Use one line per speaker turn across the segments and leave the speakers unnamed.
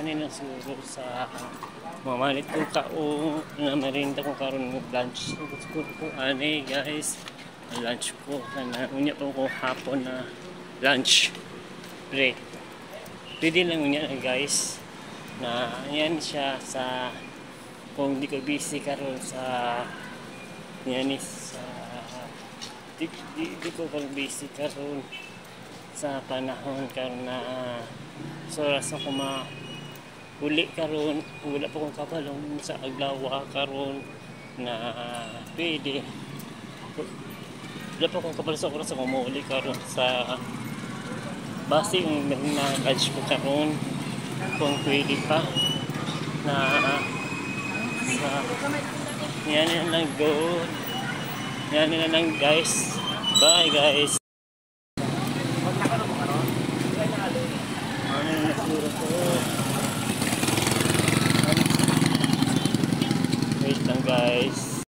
kanina siguro sa mamalit ko ka o na merinda ko karon ng lunch. Gusto ko ani guys, ang lunch ko kana unya po ko hapon na lunch break. Pwede lang unya guys na yan siya sa kung di ko busy karon sa yan sa di ko kang busy karon sa panahon karon na so oras ako huli karon wala pa kong kabalong sa aglawa karon na pwede wala pa kong kabalong sa oras ako mahuli karon sa base yung na-lunch ko karon kung pwede pa na sa yan na lang go yan na lang guys, bye guys. Wait lang guys.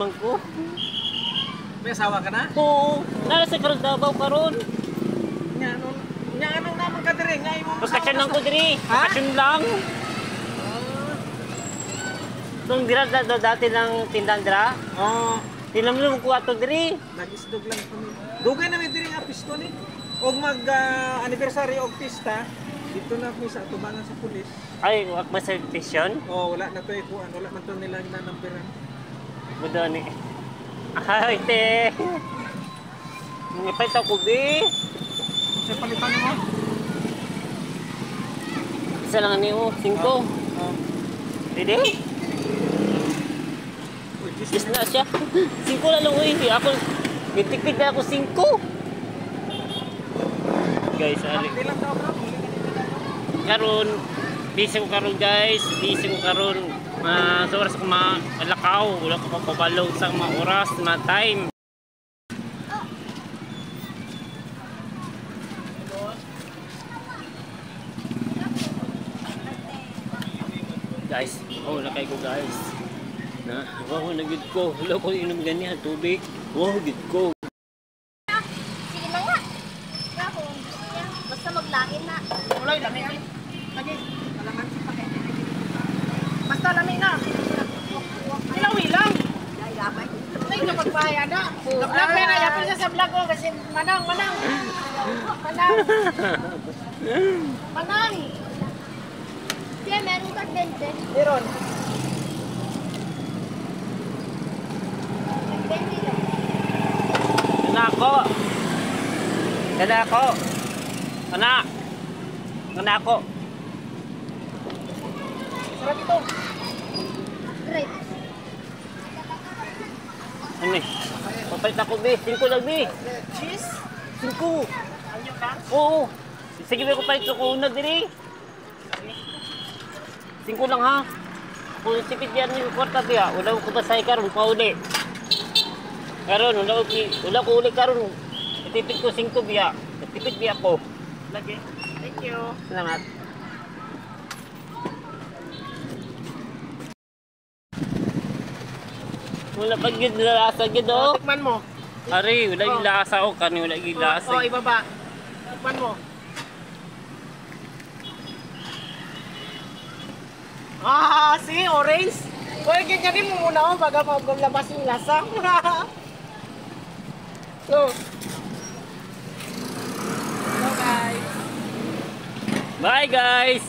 Mangko.
May asawa ka na?
Oo. Nara sa Davao karon.
Nya anong naman ka dire? Nga imo.
Bakasyon lang ko dire. Bakasyon lang. Tung dira dati lang tindahan dira.
Oo.
Tinam mo ko ato dire.
Nagisdog lang kami. Dugay na may dire nga pisto ni. Og mag anniversary og pista. Dito na po sa atubangan sa pulis.
Ay, wag ba sa station?
Oh, wala na to ikuan, wala man to nila nanampiran.
Budo ni. Ay, te. Ngipay ta ko bi.
Sa palitan mo?
Isa lang ni mo, 5.
Oh.
Ready? Yes na siya. 5 lang lang uy. Ako, nagtikpid na ako 5. Guys, ali. Karon, busy ko karon guys. Busy ko karon. Sa oras ko malakaw. Wala ko papabalaw sa mga oras, mga time. Guys, nakay ko guys. Wow, nagid ko. Wala ko inom ganyan, tubig. Wow, gid ko.
Sige na nga. Basta maglangin na.
Ulay lami ay. Lagi. Alaman si pakay.
Basta lamig na.
Ilawi lang.
Ay, gamay.
Ay, napagbayad na. Vlog na yapon siya sa vlog ko kasi manang.
Manang! Kaya meron ka 20.
Meron.
20 lang.
Kana ako.
Sarap ito.
Great.
Ano eh? Papalit ako, be. 5 lang, be.
Cheese.
5.
Anyo ka?
Oo. Sige, be, ko palit ko una, diri. 5 lang, ha? Kung sipit yan yung kwarta, be, ha? Wala ko basay karon pauli. Karon, wala ko uli karon. Itipid ko 5, be, ha? Itipid, be, ako.
Lagi. Thank you.
Salamat. Wala pag gid lasa gid oh.
Tikman mo.
Ari, wala gid lasa oh, kani wala gid lasa.
Oh, ibaba. Tikman mo. See, orange. Well, ganyan mo muna ako baga maglabas yung lasa. So. Hello guys.
Bye guys.